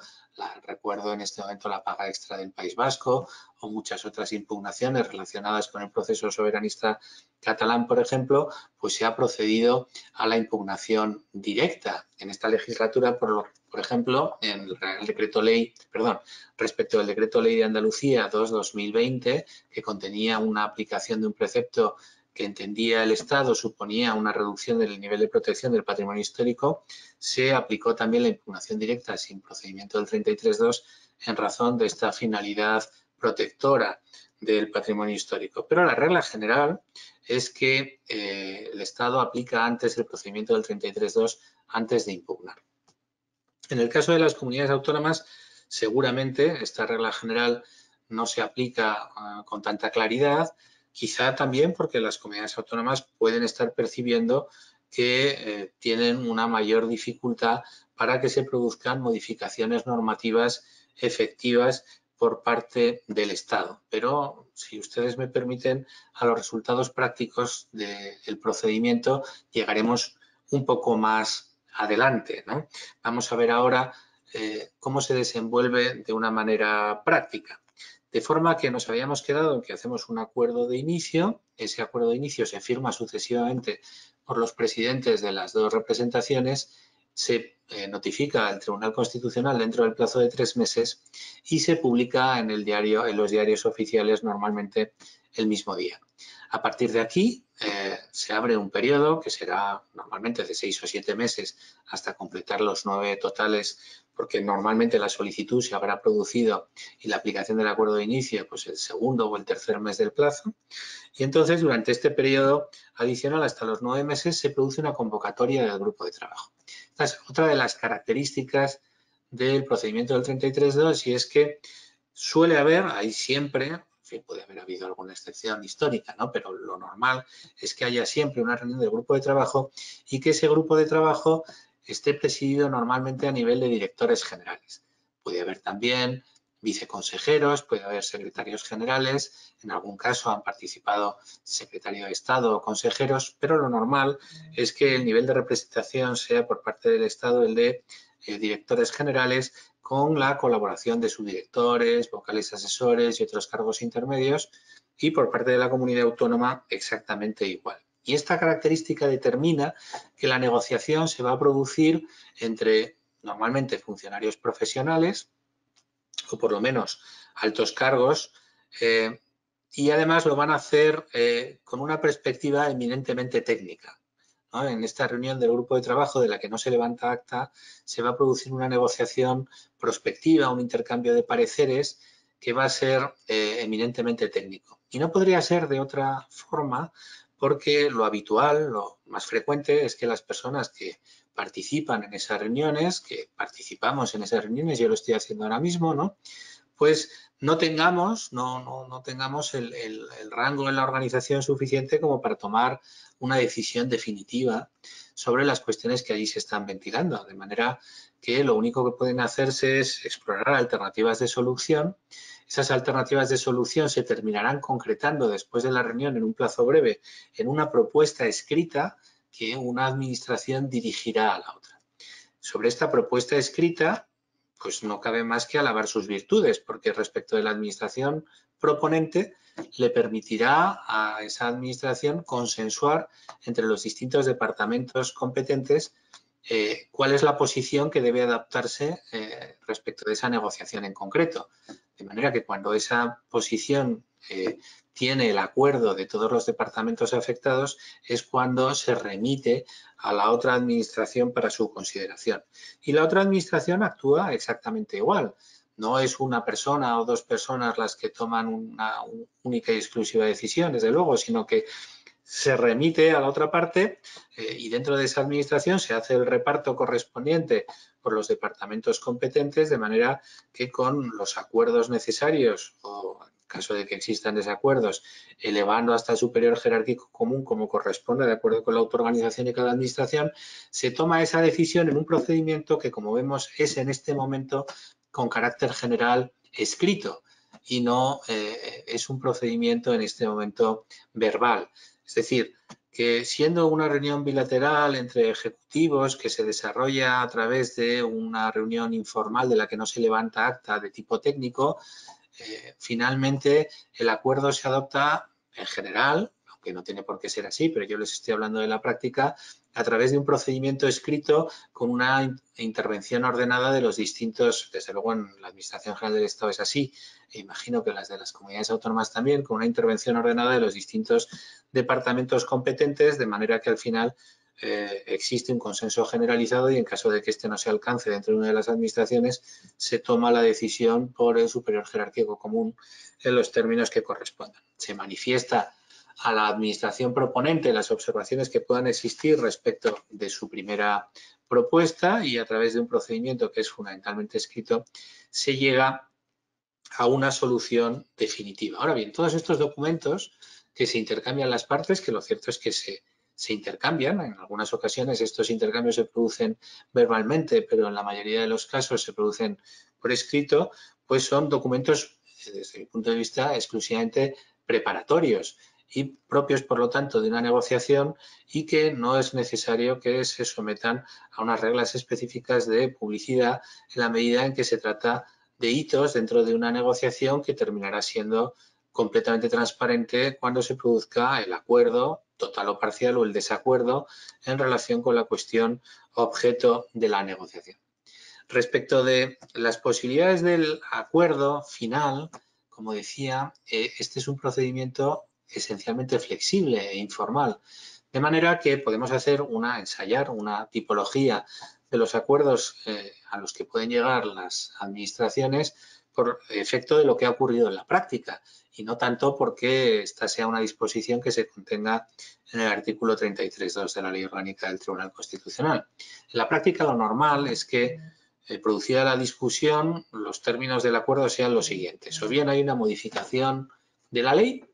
recuerdo en este momento la paga extra del País Vasco o muchas otras impugnaciones relacionadas con el proceso soberanista catalán, por ejemplo, pues se ha procedido a la impugnación directa. En esta legislatura, por ejemplo, en el decreto ley, perdón, respecto al decreto ley de Andalucía 2/2020, que contenía una aplicación de un precepto que entendía el Estado suponía una reducción del nivel de protección del patrimonio histórico, se aplicó también la impugnación directa sin procedimiento del 33.2 en razón de esta finalidad protectora del patrimonio histórico. Pero la regla general es que el Estado aplica antes el procedimiento del 33.2 antes de impugnar. En el caso de las comunidades autónomas, seguramente esta regla general no se aplica con tanta claridad, quizá también porque las comunidades autónomas pueden estar percibiendo que tienen una mayor dificultad para que se produzcan modificaciones normativas efectivas por parte del Estado. Pero, si ustedes me permiten, a los resultados prácticos del procedimiento llegaremos un poco más adelante, ¿no? Vamos a ver ahora cómo se desenvuelve de una manera práctica. De forma que nos habíamos quedado en que hacemos un acuerdo de inicio, ese acuerdo de inicio se firma sucesivamente por los presidentes de las dos representaciones, se notifica al Tribunal Constitucional dentro del plazo de 3 meses y se publica en los diarios oficiales normalmente el mismo día. A partir de aquí se abre un periodo que será normalmente de 6 o 7 meses hasta completar los 9 totales, porque normalmente la solicitud se habrá producido y la aplicación del acuerdo de inicio pues el segundo o el tercer mes del plazo. Y entonces durante este periodo adicional hasta los 9 meses se produce una convocatoria del grupo de trabajo. Esta es otra de las características del procedimiento del 33.2 y es que suele haber, hay siempre, puede haber habido alguna excepción histórica, ¿no? Pero lo normal es que haya siempre una reunión del grupo de trabajo y que ese grupo de trabajo esté presidido normalmente a nivel de directores generales. Puede haber también viceconsejeros, puede haber secretarios generales, en algún caso han participado secretario de Estado o consejeros, pero lo normal es que el nivel de representación sea por parte del Estado el de directores generales con la colaboración de subdirectores, vocales asesores y otros cargos intermedios, y por parte de la comunidad autónoma exactamente igual. Y esta característica determina que la negociación se va a producir entre normalmente funcionarios profesionales o por lo menos altos cargos y además lo van a hacer con una perspectiva eminentemente técnica. ¿No? En esta reunión del grupo de trabajo de la que no se levanta acta se va a producir una negociación prospectiva, un intercambio de pareceres que va a ser eminentemente técnico. Y no podría ser de otra forma porque lo habitual, lo más frecuente es que las personas que participan en esas reuniones, que participamos en esas reuniones, yo lo estoy haciendo ahora mismo, ¿no? Pues no tengamos el rango en la organización suficiente como para tomar una decisión definitiva sobre las cuestiones que allí se están ventilando, de manera que lo único que pueden hacerse es explorar alternativas de solución. Esas alternativas de solución se terminarán concretando después de la reunión en un plazo breve en una propuesta escrita que una administración dirigirá a la otra. Sobre esta propuesta escrita, pues no cabe más que alabar sus virtudes, porque respecto de la administración proponente le permitirá a esa administración consensuar entre los distintos departamentos competentes cuál es la posición que debe adoptarse respecto de esa negociación en concreto. De manera que cuando esa posición tiene el acuerdo de todos los departamentos afectados es cuando se remite a la otra administración para su consideración. Y la otra administración actúa exactamente igual. No es una persona o dos personas las que toman una única y exclusiva decisión, desde luego, sino que se remite a la otra parte y dentro de esa administración se hace el reparto correspondiente por los departamentos competentes, de manera que con los acuerdos necesarios o en caso de que existan desacuerdos, elevando hasta el superior jerárquico común como corresponde de acuerdo con la autoorganización de cada administración, se toma esa decisión en un procedimiento que, como vemos, es en este momento con carácter general escrito y no es un procedimiento en este momento verbal. Es decir, que siendo una reunión bilateral entre ejecutivos que se desarrolla a través de una reunión informal de la que no se levanta acta de tipo técnico, finalmente el acuerdo se adopta en general, aunque no tiene por qué ser así, pero yo les estoy hablando de la práctica, a través de un procedimiento escrito con una intervención ordenada de los distintos, desde luego en la Administración General del Estado es así, e imagino que las de las comunidades autónomas también, con una intervención ordenada de los distintos departamentos competentes, de manera que al final existe un consenso generalizado y en caso de que este no se alcance dentro de una de las administraciones, se toma la decisión por el superior jerárquico común en los términos que correspondan. Se manifiesta a la administración proponente las observaciones que puedan existir respecto de su primera propuesta y a través de un procedimiento que es fundamentalmente escrito, se llega a una solución definitiva. Ahora bien, todos estos documentos que se intercambian las partes, que lo cierto es que se intercambian, en algunas ocasiones estos intercambios se producen verbalmente, pero en la mayoría de los casos se producen por escrito, pues son documentos, desde mi punto de vista, exclusivamente preparatorios y propios, por lo tanto, de una negociación y que no es necesario que se sometan a unas reglas específicas de publicidad en la medida en que se trata de hitos dentro de una negociación que terminará siendo completamente transparente cuando se produzca el acuerdo total o parcial o el desacuerdo en relación con la cuestión objeto de la negociación. Respecto de las posibilidades del acuerdo final, como decía, este es un procedimiento esencialmente flexible e informal, de manera que podemos ensayar una tipología de los acuerdos a los que pueden llegar las administraciones por efecto de lo que ha ocurrido en la práctica y no tanto porque esta sea una disposición que se contenga en el artículo 33.2 de la Ley Orgánica del Tribunal Constitucional. En la práctica lo normal es que producida la discusión, los términos del acuerdo sean los siguientes. O bien hay una modificación de la ley,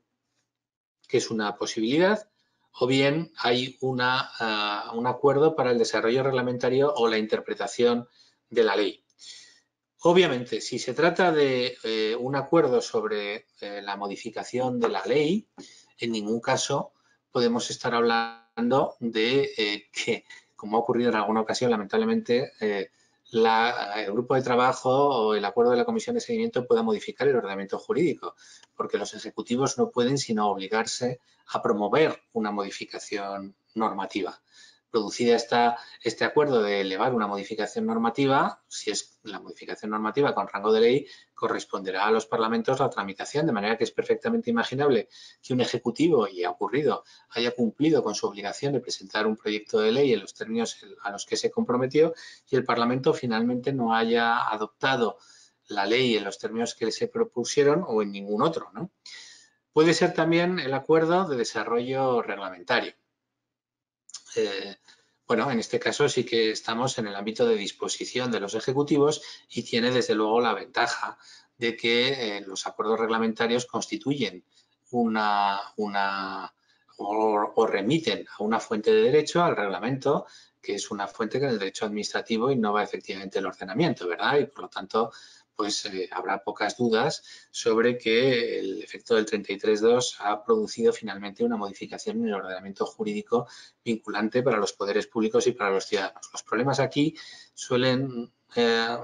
que es una posibilidad, o bien hay un acuerdo para el desarrollo reglamentario o la interpretación de la ley. Obviamente, si se trata de un acuerdo sobre la modificación de la ley, en ningún caso podemos estar hablando de que, como ha ocurrido en alguna ocasión, lamentablemente, el grupo de trabajo o el acuerdo de la comisión de seguimiento pueda modificar el ordenamiento jurídico, porque los ejecutivos no pueden sino obligarse a promover una modificación normativa. Producida este acuerdo de elevar una modificación normativa, si es la modificación normativa con rango de ley, corresponderá a los parlamentos la tramitación, de manera que es perfectamente imaginable que un ejecutivo, y ha ocurrido, haya cumplido con su obligación de presentar un proyecto de ley en los términos a los que se comprometió y el Parlamento finalmente no haya adoptado la ley en los términos que se propusieron o en ningún otro, ¿no? Puede ser también el acuerdo de desarrollo reglamentario. Bueno, en este caso sí que estamos en el ámbito de disposición de los ejecutivos y tiene desde luego la ventaja de que los acuerdos reglamentarios constituyen o remiten a una fuente de derecho, al reglamento, que es una fuente que en el derecho administrativo innova efectivamente el ordenamiento, ¿verdad? Y por lo tanto, pues habrá pocas dudas sobre que el efecto del 33.2 ha producido finalmente una modificación en el ordenamiento jurídico vinculante para los poderes públicos y para los ciudadanos. Los problemas aquí suelen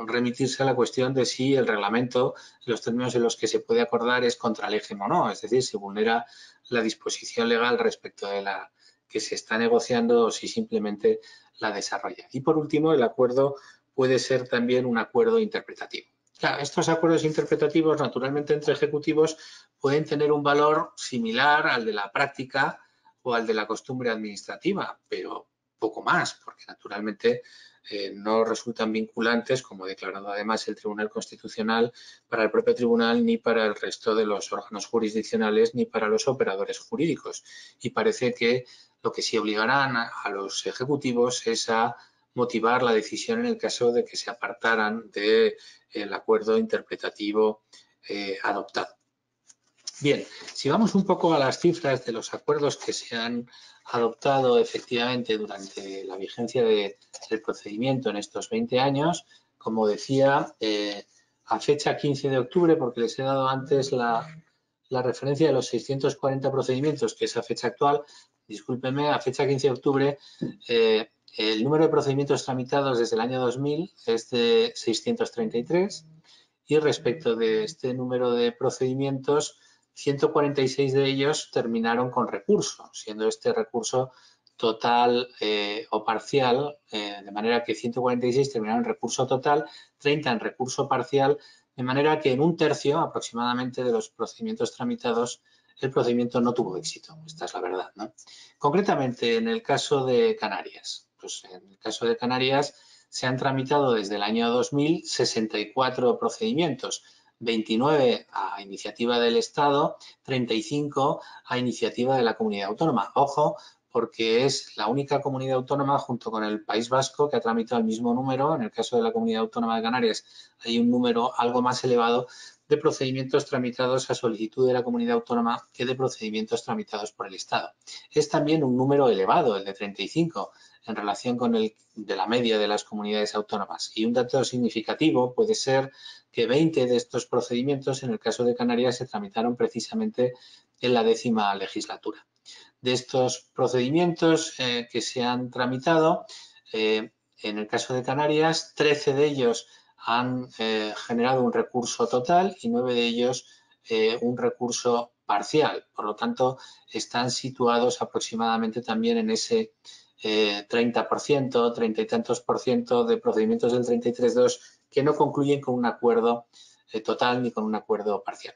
remitirse a la cuestión de si el reglamento, los términos en los que se puede acordar, es contra legem o no, es decir, si vulnera la disposición legal respecto de la que se está negociando o si simplemente la desarrolla. Y por último, el acuerdo puede ser también un acuerdo interpretativo. Claro, estos acuerdos interpretativos, naturalmente entre ejecutivos, pueden tener un valor similar al de la práctica o al de la costumbre administrativa, pero poco más, porque naturalmente no resultan vinculantes, como ha declarado además el Tribunal Constitucional, para el propio tribunal, ni para el resto de los órganos jurisdiccionales, ni para los operadores jurídicos. Y parece que lo que sí obligarán a los ejecutivos es a motivar la decisión en el caso de que se apartaran del acuerdo interpretativo adoptado. Bien, si vamos un poco a las cifras de los acuerdos que se han adoptado efectivamente durante la vigencia del procedimiento en estos 20 años, como decía, a fecha 15 de octubre, porque les he dado antes la referencia de los 640 procedimientos, que es a fecha actual, discúlpenme, a fecha 15 de octubre, el número de procedimientos tramitados desde el año 2000 es de 633 y respecto de este número de procedimientos, 146 de ellos terminaron con recurso, siendo este recurso total o parcial, de manera que 146 terminaron en recurso total, 30 en recurso parcial, de manera que en un tercio aproximadamente de los procedimientos tramitados el procedimiento no tuvo éxito. Esta es la verdad, ¿no? Concretamente, en el caso de Canarias, pues en el caso de Canarias se han tramitado desde el año 2000 64 procedimientos, 29 a iniciativa del Estado, 35 a iniciativa de la comunidad autónoma. Ojo, porque es la única comunidad autónoma junto con el País Vasco que ha tramitado el mismo número. En el caso de la comunidad autónoma de Canarias hay un número algo más elevado de procedimientos tramitados a solicitud de la comunidad autónoma que de procedimientos tramitados por el Estado. Es también un número elevado, el de 35, en relación con el de la media de las comunidades autónomas. Y un dato significativo puede ser que 20 de estos procedimientos, en el caso de Canarias, se tramitaron precisamente en la 10ª legislatura. De estos procedimientos que se han tramitado, en el caso de Canarias, 13 de ellos han generado un recurso total y 9 de ellos un recurso parcial. Por lo tanto, están situados aproximadamente también en ese 30%, 30 y tantos por ciento de procedimientos del 33.2 que no concluyen con un acuerdo total ni con un acuerdo parcial.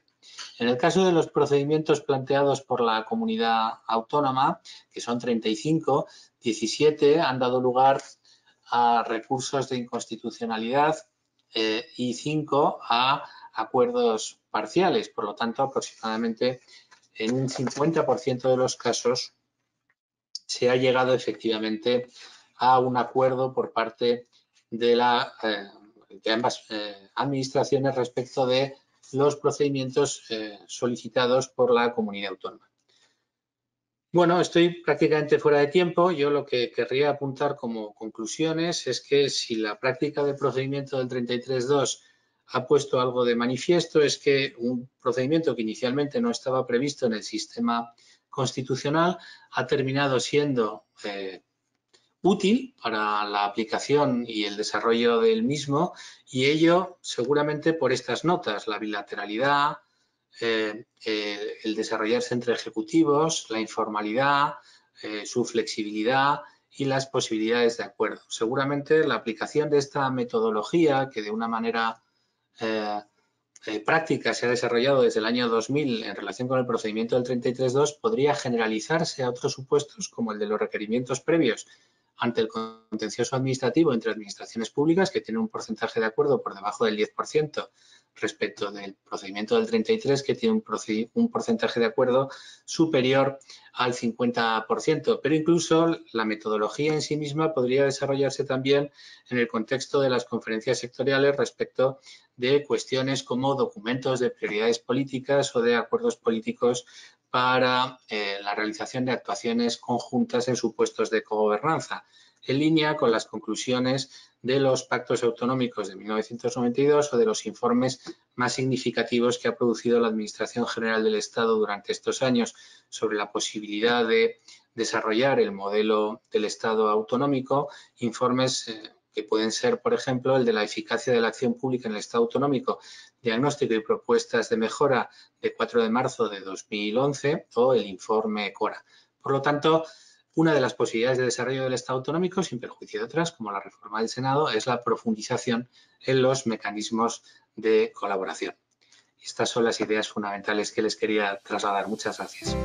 En el caso de los procedimientos planteados por la comunidad autónoma, que son 35, 17 han dado lugar a recursos de inconstitucionalidad y 5 a acuerdos parciales. Por lo tanto, aproximadamente en un 50% de los casos se ha llegado efectivamente a un acuerdo por parte de ambas administraciones respecto de los procedimientos solicitados por la comunidad autónoma. Bueno, estoy prácticamente fuera de tiempo. Yo lo que querría apuntar como conclusiones es que si la práctica del procedimiento del 33.2 ha puesto algo de manifiesto, es que un procedimiento que inicialmente no estaba previsto en el sistema constitucional ha terminado siendo útil para la aplicación y el desarrollo del mismo, y ello seguramente por estas notas: la bilateralidad, el desarrollarse entre ejecutivos, la informalidad, su flexibilidad y las posibilidades de acuerdo. Seguramente la aplicación de esta metodología, que de una manera práctica se ha desarrollado desde el año 2000 en relación con el procedimiento del 33.2, podría generalizarse a otros supuestos como el de los requerimientos previos ante el contencioso administrativo entre administraciones públicas, que tienen un porcentaje de acuerdo por debajo del 10%, respecto del procedimiento del 33, que tiene un porcentaje de acuerdo superior al 50%. Pero incluso la metodología en sí misma podría desarrollarse también en el contexto de las conferencias sectoriales respecto de cuestiones como documentos de prioridades políticas o de acuerdos políticos para la realización de actuaciones conjuntas en supuestos de cogobernanza, en línea con las conclusiones de los pactos autonómicos de 1992 o de los informes más significativos que ha producido la Administración General del Estado durante estos años sobre la posibilidad de desarrollar el modelo del Estado autonómico, informes que pueden ser, por ejemplo, el de la eficacia de la acción pública en el Estado autonómico, diagnóstico y propuestas de mejora de 4 de marzo de 2011 o el informe CORA. Por lo tanto, una de las posibilidades de desarrollo del Estado autonómico, sin perjuicio de otras, como la reforma del Senado, es la profundización en los mecanismos de colaboración. Estas son las ideas fundamentales que les quería trasladar. Muchas gracias.